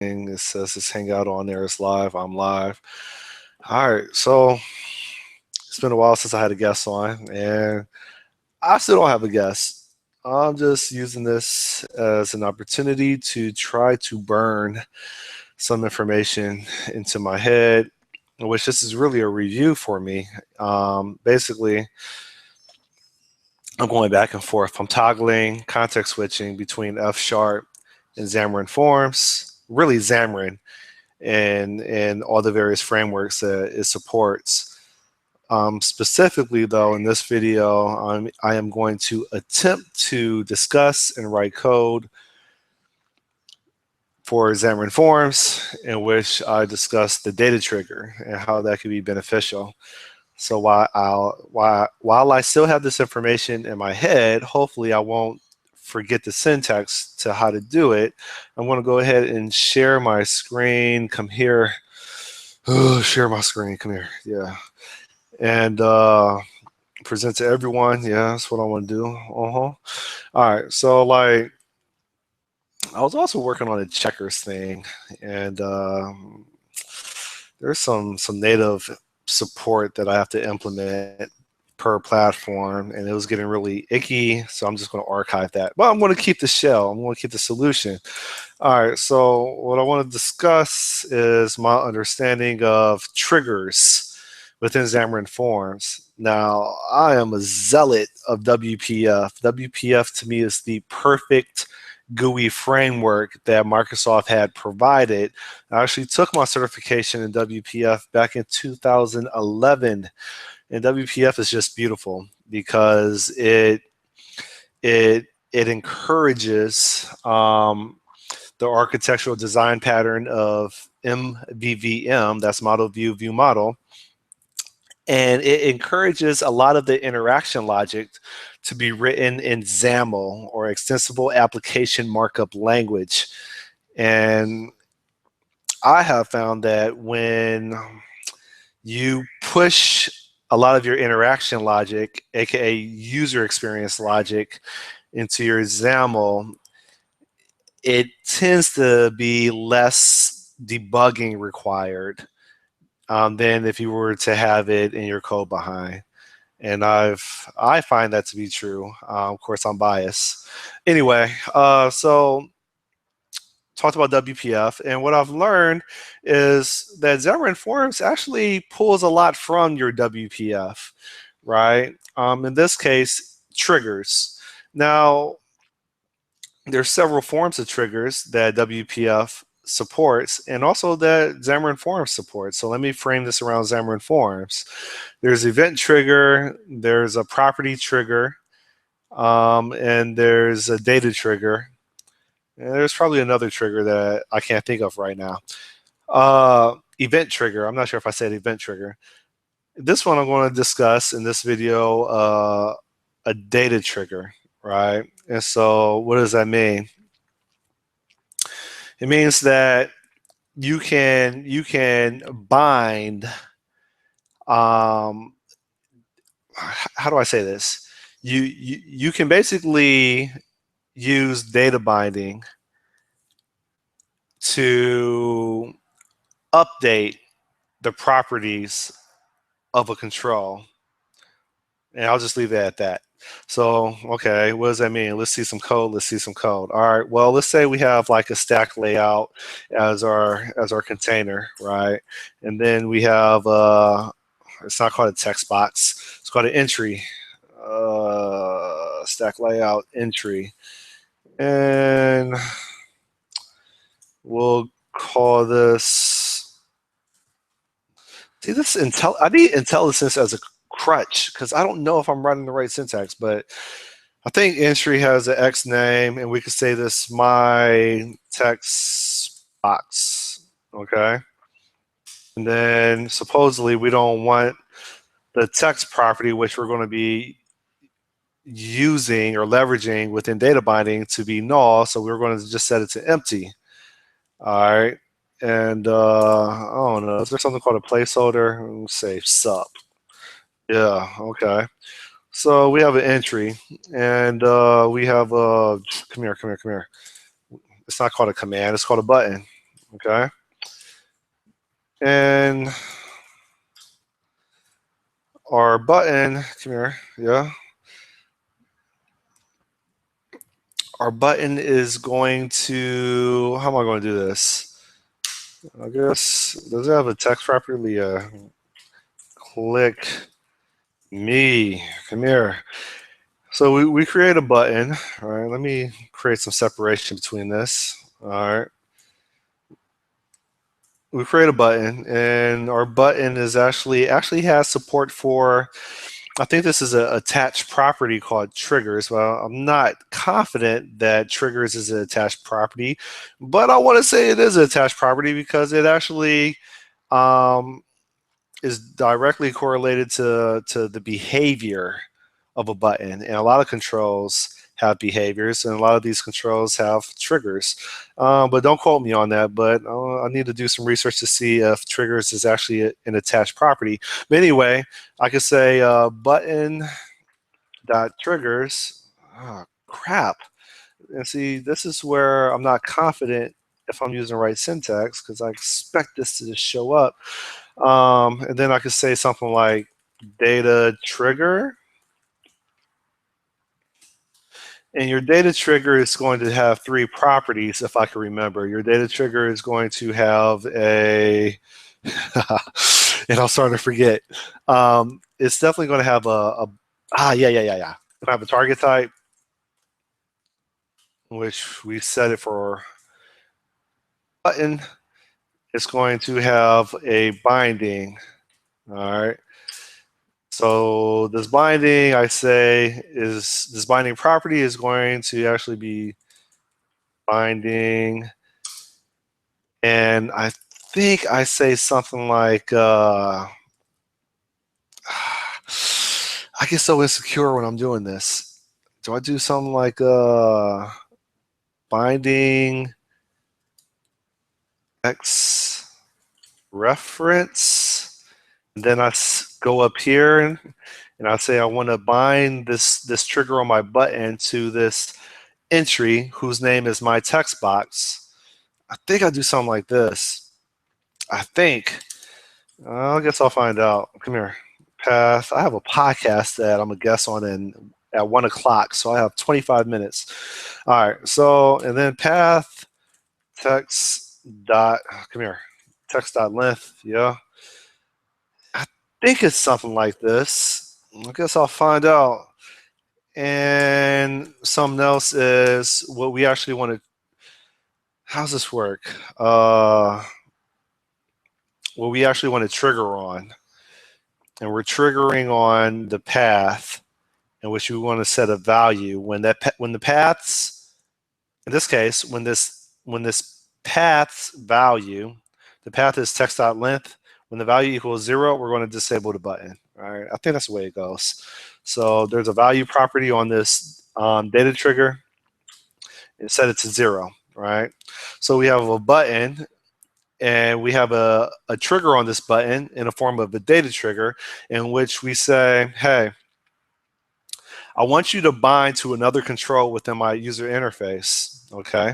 It says this hangout on there is live. I'm live. All right, so it's been a while since I had a guest on, and I still don't have a guest. I'm just using this as an opportunity to try to burn some information into my head, which this is really a review for me. Basically, I'm going back and forth. I'm toggling, context switching between F# and Xamarin.Forms, really Xamarin, and all the various frameworks that it supports. Specifically, though, in this video, I am going to attempt to discuss and write code for Xamarin.Forms, in which I discuss the data trigger and how that could be beneficial. So while I still have this information in my head, hopefully I won't forget the syntax to how to do it. I'm going to go ahead and share my screen. Come here. Oh, share my screen. Come here. Yeah. And present to everyone. Yeah, that's what I want to do. All right. So like, I was also working on a checkers thing, and there's some native support that I have to implement per platform, and it was getting really icky, so I'm just going to archive that. But I'm going to keep the shell. I'm going to keep the solution. All right, so what I want to discuss is my understanding of triggers within Xamarin.Forms. Now, I am a zealot of WPF. WPF to me is the perfect GUI framework that Microsoft had provided. I actually took my certification in WPF back in 2011. And WPF is just beautiful because it encourages the architectural design pattern of MVVM, that's model view view model, and it encourages a lot of the interaction logic to be written in XAML, or Extensible Application Markup Language. And I have found that when you push a lot of your interaction logic, aka user experience logic, into your XAML, it tends to be less debugging required than if you were to have it in your code behind. And I find that to be true. Of course, I'm biased. Anyway, so talked about WPF, and what I've learned is that Xamarin.Forms actually pulls a lot from your WPF, right? In this case, triggers. Now, there's several forms of triggers that WPF supports, and also that Xamarin.Forms supports. So let me frame this around Xamarin.Forms. There's event trigger, there's a property trigger, and there's a data trigger. And there's probably another trigger that I can't think of right now. Event trigger. I'm not sure if I said event trigger. This one I'm going to discuss in this video, a data trigger, right? And so what does that mean? It means that you can bind, how do I say this? You can basically use data binding to update the properties of a control. And I'll just leave it at that. So, okay, what does that mean? Let's see some code. Let's see some code. All right. Well, let's say we have like a stack layout as our container, right? And then we have it's not called a text box. It's called an entry. Stack layout entry, and we'll call this. See, this I need IntelliSense as a crutch because I don't know if I'm writing the right syntax, but I think entry has an X name, and we could say this my text box, okay? And then supposedly we don't want the text property, which we're going to be using or leveraging within data binding, to be null, so we're going to just set it to empty. All right. And I don't know, is there something called a placeholder? Let's say sup. Yeah, okay. So we have an entry, and we have a, come here. It's not called a command, it's called a button. okay? And our button, come here, yeah. Our button is going to, how am I going to do this? I guess, does it have a text property? Yeah. Click me, come here. So we create a button, all right? Let me create some separation between this, all right? We create a button, and our button is actually has support for, I think this is a attached property called triggers. Well, I'm not confident that triggers is an attached property, but I want to say it is an attached property because it actually is directly correlated to the behavior of a button. And a lot of controls have behaviors, and a lot of these controls have triggers. But don't quote me on that, but I need to do some research to see if triggers is actually an attached property. But anyway, I could say button dot triggers. Oh, crap. And see, this is where I'm not confident if I'm using the right syntax, because I expect this to just show up. And then I could say something like data trigger. And your data trigger is going to have 3 properties, if I can remember. Your data trigger is going to have a, and I'm starting to forget. It's definitely going to have yeah. It's going to have a target type, which we set it for button. It's going to have a binding. All right. So this binding, I say, is this binding property is going to actually be binding, and I think I say something like, I get so insecure when I'm doing this. Do I do something like binding X reference? And then I go up here and I say I want to bind this trigger on my button to this entry whose name is my text box. I think I do something like this. I think. I guess I'll find out. Come here. Path. I have a podcast that I'm going to guess on at 1 o'clock, so I have 25 minutes. All right. So, and then path text dot, come here. Text dot length. Yeah. I think it's something like this. I guess I'll find out. And something else is what we actually want to, how's this work? What we actually want to trigger on. And we're triggering on the path in which we want to set a value. When the paths, in this case, when this path's value, the path is text.length. When the value equals 0, we're going to disable the button. All right, I think that's the way it goes. So there's a value property on this data trigger, and set it to 0. Right. So we have a button, and we have a trigger on this button in the form of a data trigger, in which we say, hey, I want you to bind to another control within my user interface, okay?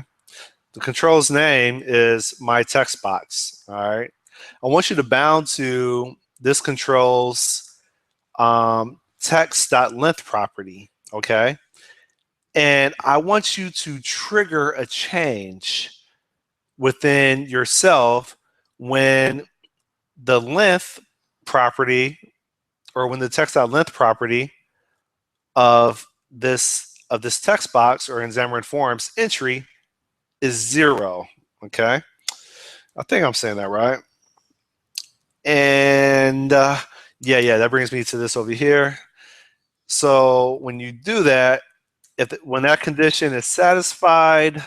The control's name is my text box, all right? I want you to bound to this control's text.length property, okay? And I want you to trigger a change within yourself when the length property, or when the text.length property of this text box, or in Xamarin.Forms entry, is 0. Okay, I think I'm saying that right. And yeah, that brings me to this over here. So when you do that, when that condition is satisfied,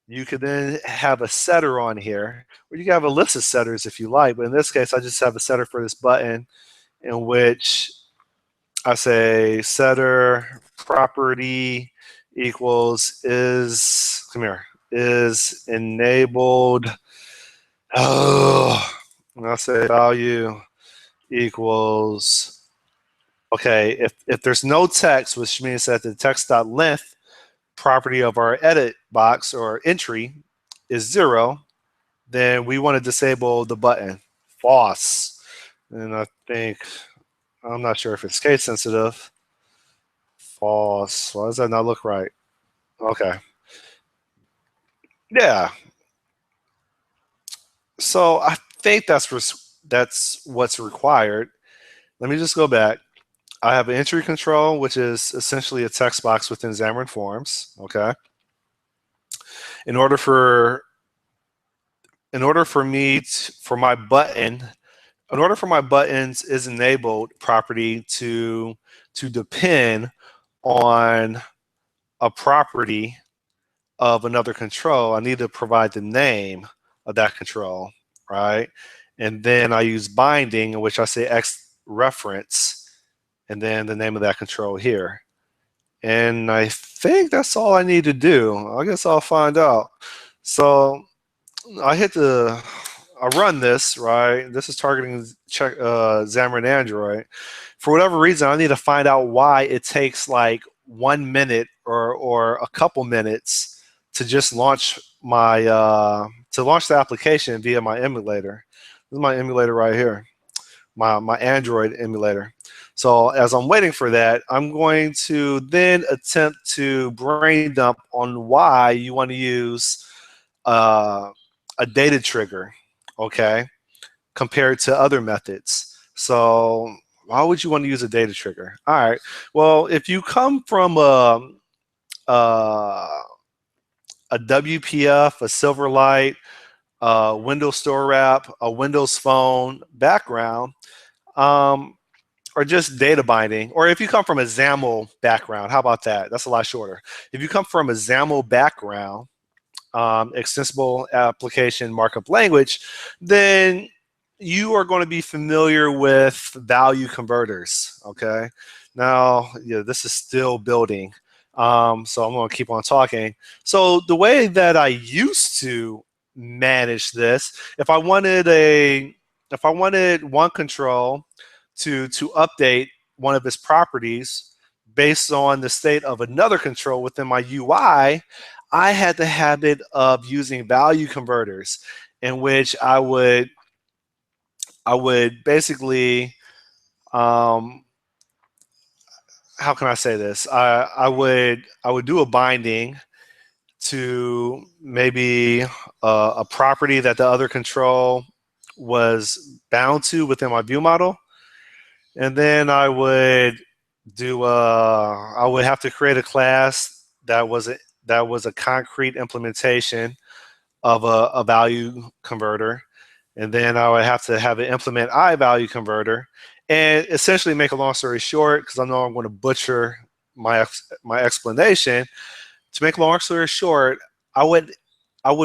you could then have a setter on here, or you can have a list of setters if you like. But in this case, I just have a setter for this button, in which I say setter property equals is, come here, is enabled. Oh, and I say value equals, okay, if there's no text, which means that the text.length property of our edit box or entry is 0, then we want to disable the button, false. And I think, I'm not sure if it's case sensitive. False. Why does that not look right? Okay. Yeah. So I think that's what's required. Let me just go back. I have an entry control, which is essentially a text box within Xamarin.Forms. Okay. In order for me for my button, in order for my buttons is enabled property to depend on a property of another control, I need to provide the name of that control, right? And then I use binding, in which I say X reference, and then the name of that control here. And I think that's all I need to do. I guess I'll find out. So I run this, right? This is targeting Xamarin Android. For whatever reason, I need to find out why it takes like 1 minute or a couple minutes to just launch my to launch the application via my emulator. This is my emulator right here, my Android emulator. So as I'm waiting for that, I'm going to then attempt to brain dump on why you want to use uh, a data trigger, okay, compared to other methods. So why would you want to use a data trigger? All right. Well, if you come from a WPF, a Silverlight, Windows Store App, a Windows Phone background, or just data binding, or if you come from a XAML background, how about that? That's a lot shorter. If you come from a XAML background, extensible application markup language, then you are going to be familiar with value converters. Okay. Now, yeah, this is still building. So I'm going to keep on talking. So the way that I used to manage this, if I wanted one control to update one of its properties based on the state of another control within my UI, I had the habit of using value converters, in which I would basically, how can I say this? I would do a binding to maybe a property that the other control was bound to within my view model, and then I would have to create a class that was a concrete implementation of a value converter, and then I would have to have it implement iValue converter, and essentially, make a long story short, because I know I'm going to butcher my explanation. To make a long story short, I would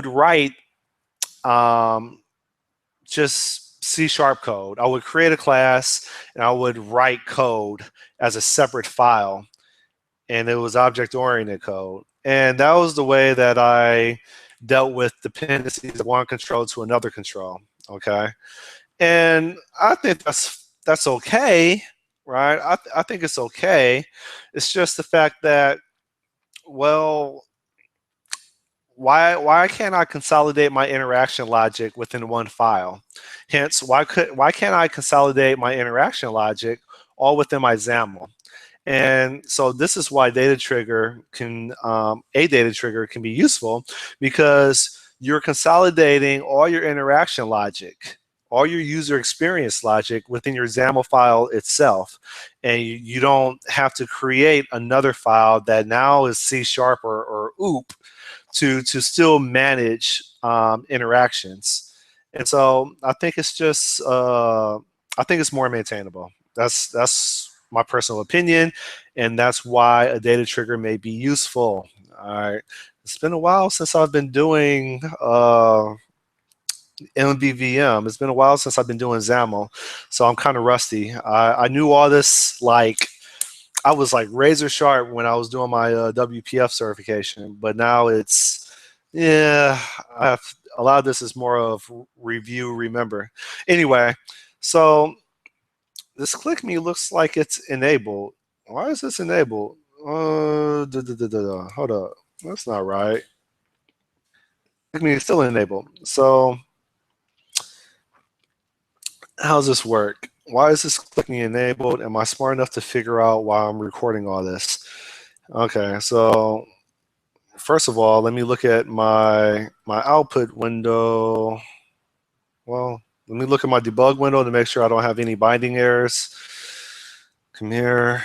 write just C# code. I would create a class and I would write code as a separate file, and it was object-oriented code. And that was the way that I dealt with dependencies of one control to another control. Okay, and I think that's okay, right? I think it's okay. It's just the fact that, well, why can't I consolidate my interaction logic within one file? Hence, why can't I consolidate my interaction logic all within my XAML? And so this is why a data trigger can be useful, because you're consolidating all your interaction logic, all your user experience logic within your XAML file itself. And you don't have to create another file that now is C# or OOP to still manage interactions. And so I think it's just I think it's more maintainable. That's my personal opinion, and that's why a data trigger may be useful. All right, it's been a while since I've been doing MVVM. It's been a while since I've been doing XAML, so I'm kind of rusty. I knew all this, like, I was like razor sharp when I was doing my WPF certification, but now it's, yeah, a lot of this is more of review, remember. Anyway, so this click me looks like it's enabled. Why is this enabled? Hold up, that's not right. Click me is still enabled. So how does this work? Why is this clicking enabled? Am I smart enough to figure out why I'm recording all this? Okay, so first of all, let me look at my output window. Well, let me look at my debug window to make sure I don't have any binding errors. Come here.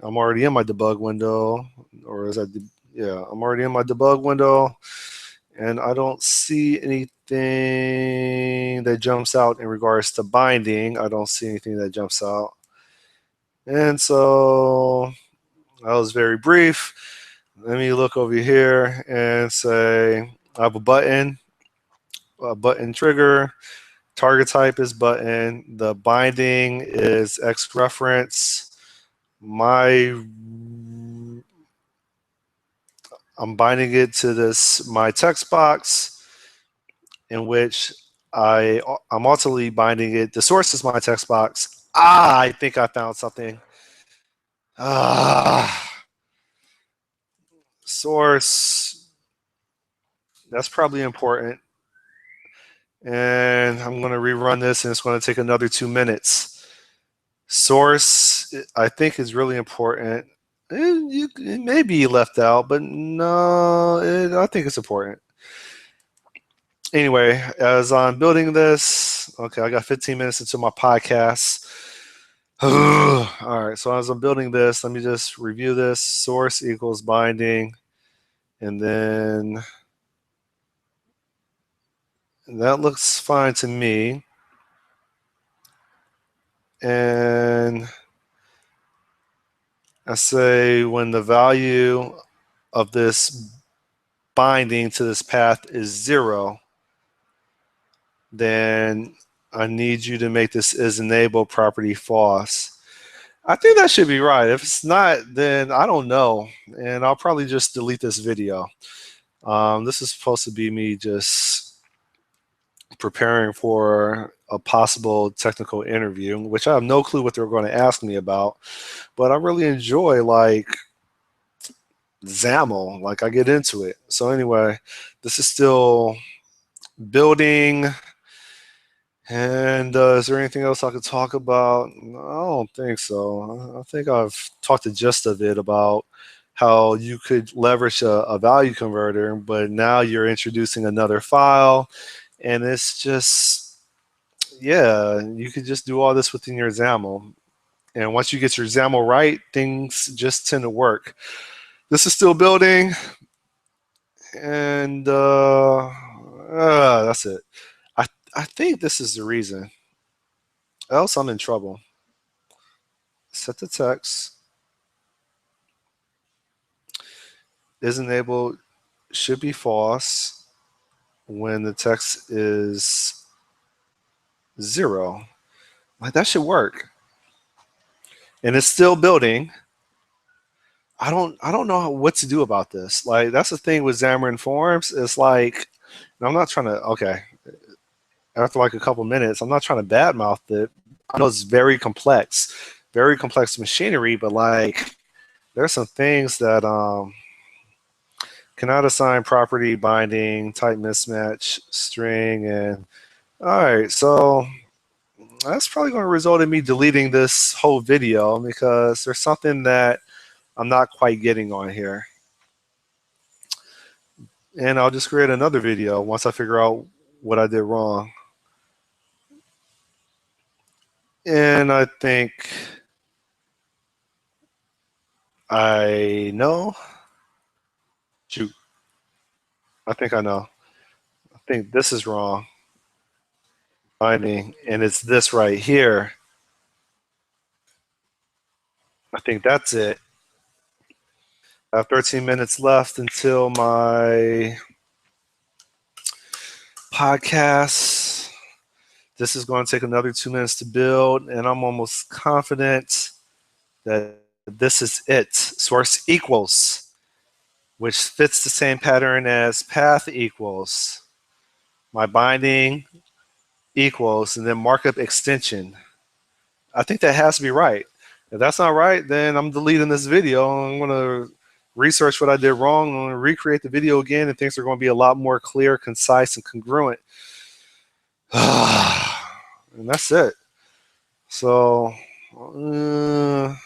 I'm already in my debug window, or is that, yeah, I'm already in my debug window, and I don't see anything that jumps out in regards to binding. I don't see anything that jumps out. And so that was very brief. Let me look over here and say I have a button trigger. Target type is button. The binding is X reference. I'm binding it to my text box, in which I'm ultimately binding it. The source is my text box. I think I found something. Source. That's probably important. And I'm going to rerun this, and it's going to take another 2 minutes. Source, I think, is really important. It may be left out, but no, I think it's important. Anyway, as I'm building this, okay, I got 15 minutes into my podcast. All right, so as I'm building this, let me just review this. Source equals binding, and then that looks fine to me. And I say when the value of this binding to this path is 0, then I need you to make this isEnable property false. I think that should be right. If it's not, then I don't know, and I'll probably just delete this video. This is supposed to be me just preparing for a possible technical interview, which I have no clue what they're going to ask me about, but I really enjoy like XAML, like I get into it. So anyway, this is still building. And is there anything else I could talk about? I don't think so. I think I've talked the gist of it about how you could leverage a value converter, but now you're introducing another file, and it's just, yeah, you could just do all this within your XAML. And once you get your XAML right, things just tend to work. This is still building, and that's it. I think this is the reason. Else I'm in trouble. Set the text. isEnable should be false when the text is 0. Like that should work. And it's still building. I don't know what to do about this. Like that's the thing with Xamarin.Forms. It's like, and I'm not trying to, okay, after like a couple minutes, I'm not trying to badmouth it. I know it's very complex machinery, but like there's some things that cannot assign property, binding, type mismatch, string, and all right, so that's probably going to result in me deleting this whole video because there's something that I'm not quite getting on here. And I'll just create another video once I figure out what I did wrong. And I think I know. Shoot. I think I know. I think this is wrong. Binding, and it's this right here. I think that's it. I have 13 minutes left until my podcast. This is going to take another 2 minutes to build, and I'm almost confident that this is it. Source equals, which fits the same pattern as path equals. My binding equals, and then markup extension. I think that has to be right. If that's not right, then I'm deleting this video. I'm going to research what I did wrong. I'm going to recreate the video again, and things are going to be a lot more clear, concise, and congruent. and that's it. So, all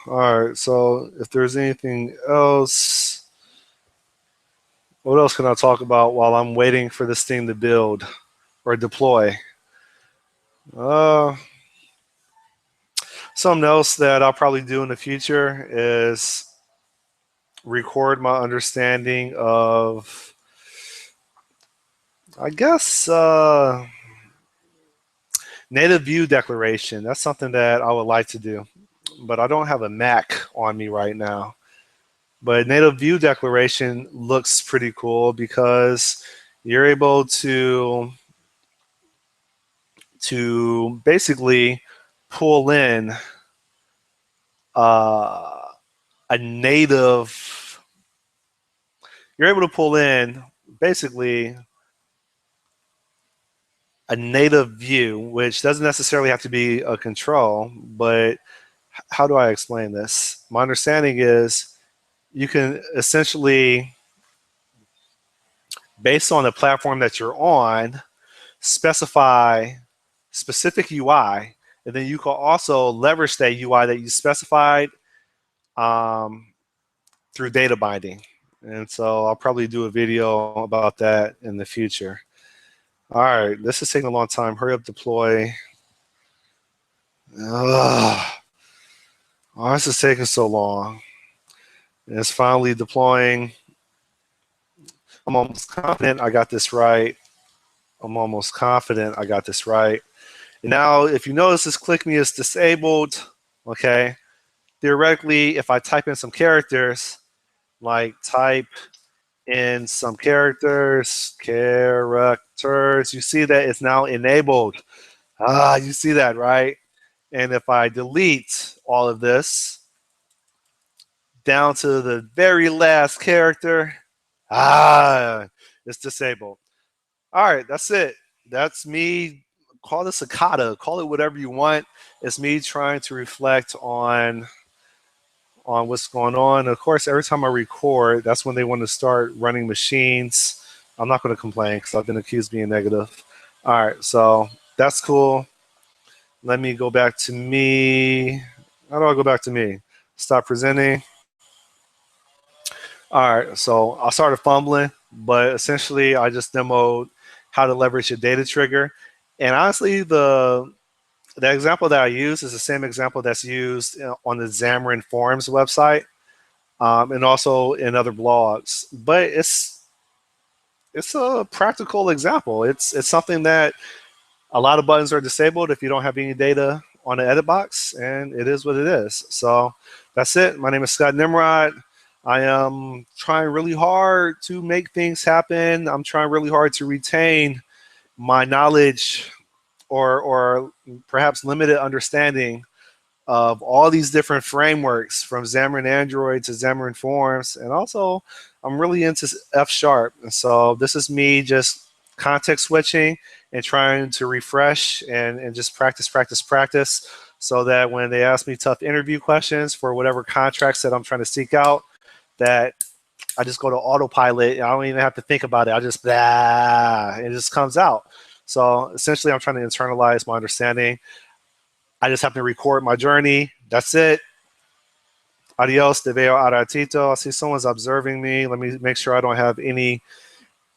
right. So, if there's anything else, what else can I talk about while I'm waiting for this thing to build or deploy? Uh, Something else that I'll probably do in the future is record my understanding of, I guess, native view declaration. That's something that I would like to do, but I don't have a Mac on me right now. But native view declaration looks pretty cool because you're able to basically pull in uh, a native. You're able to pull in basically a native view, which doesn't necessarily have to be a control. But how do I explain this? My understanding is you can essentially, based on the platform that you're on, specify specific UI, and then you can also leverage that UI that you specified um, through data binding. And so I'll probably do a video about that in the future. All right, this is taking a long time. Hurry up, deploy. Ugh. Why is this taking so long? And it's finally deploying. I'm almost confident I got this right. I'm almost confident I got this right. And now, if you notice, this click me is disabled. Okay. Theoretically, if I type in some characters, like type in some characters, you see that it's now enabled. You see that, right? And if I delete all of this down to the very last character, it's disabled. All right, that's it. That's me. Call this a kata. Call it whatever you want. It's me trying to reflect on what's going on. Of course, every time I record, that's when they want to start running machines. I'm not going to complain because I've been accused of being negative. All right, so that's cool. Let me go back to me. How do I go back to me? Stop presenting. All right, so I started fumbling, but essentially I just demoed how to leverage a data trigger. And honestly, the example that I use is the same example that's used on the Xamarin.Forms website, and also in other blogs. But it's a practical example. It's something that a lot of buttons are disabled if you don't have any data on the edit box, and it is what it is. So that's it. My name is Scott Nimrod. I am trying really hard to make things happen. I'm trying really hard to retain my knowledge or perhaps limited understanding of all these different frameworks from Xamarin Android to Xamarin.Forms. And also, I'm really into F Sharp. And so this is me just context switching and trying to refresh and just practice so that when they ask me tough interview questions for whatever contracts that I'm trying to seek out, that I just go to autopilot. I don't even have to think about it. I just, it just comes out. So essentially, I'm trying to internalize my understanding. I just have to record my journey. That's it. Adios, te veo a ratito. I see someone's observing me. Let me make sure I don't have any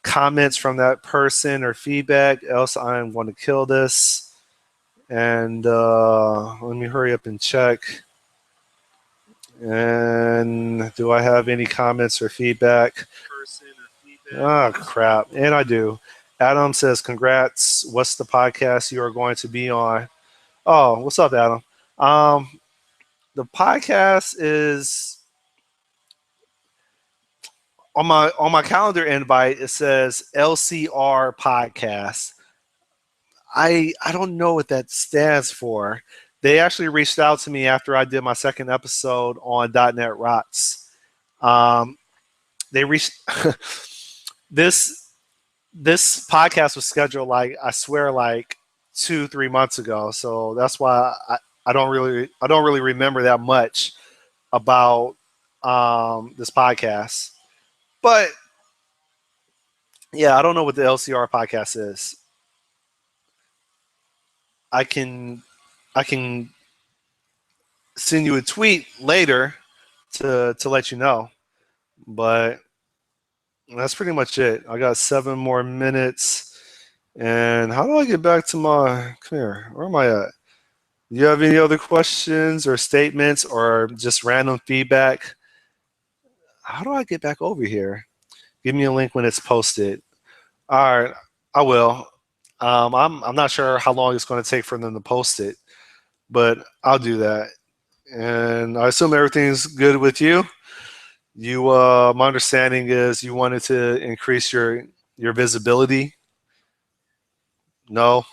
comments from that person or feedback, else I'm going to kill this. And let me hurry up and check. And do I have any comments or feedback? Oh, crap. And I do. Adam says, congrats. What's the podcast you are going to be on? Oh, what's up, Adam? The podcast is on my calendar invite. It says LCR podcast. I don't know what that stands for. They actually reached out to me after I did my second episode on .NET Rocks. They reached this this podcast was scheduled like I swear like 2-3 months ago. So that's why I don't really remember that much about this podcast. But yeah, I don't know what the LCR podcast is. I can send you a tweet later to let you know. But that's pretty much it. I got 7 more minutes. And how do I get back to my, come here, where am I at? Do you have any other questions or statements or just random feedback? How do I get back over here? Give me a link when it's posted. All right, I will. I'm not sure how long it's going to take for them to post it, but I'll do that. And I assume everything's good with you. My understanding is you wanted to increase your visibility. No,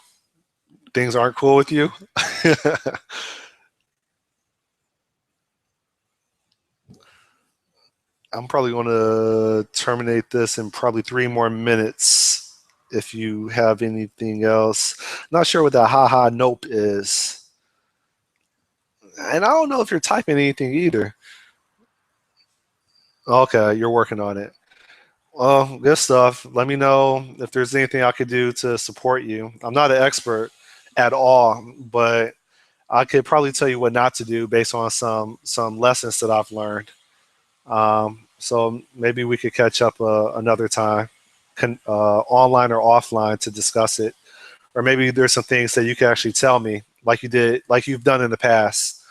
things aren't cool with you. I'm probably going to terminate this in probably 3 more minutes if you have anything else. Not sure what that haha nope is. And I don't know if you're typing anything either. Okay, you're working on it. Well, good stuff. Let me know if there's anything I could do to support you. I'm not an expert at all, but I could probably tell you what not to do based on some lessons that I've learned. So maybe we could catch up another time, online or offline, to discuss it. Or maybe there's some things that you can actually tell me, like you did, like you've done in the past,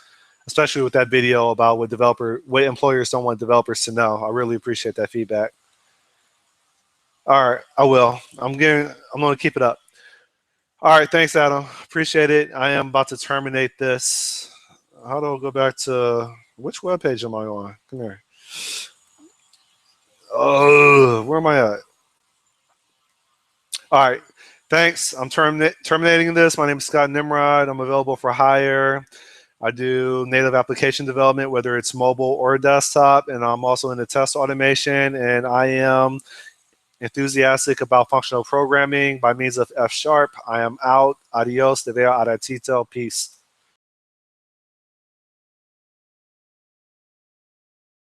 especially with that video about what employers don't want developers to know. I really appreciate that feedback. All right, I will. I'm going to keep it up. All right, thanks, Adam. Appreciate it. I am about to terminate this. How do I go back to which web page am I on? Come here. Oh, where am I at? All right, thanks. I'm terminating this. My name is Scott Nimrod. I'm available for hire. I do native application development, whether it's mobile or desktop, and I'm also into test automation, and I am enthusiastic about functional programming by means of F#. I am out. Adios. Te veo a ratito. Peace.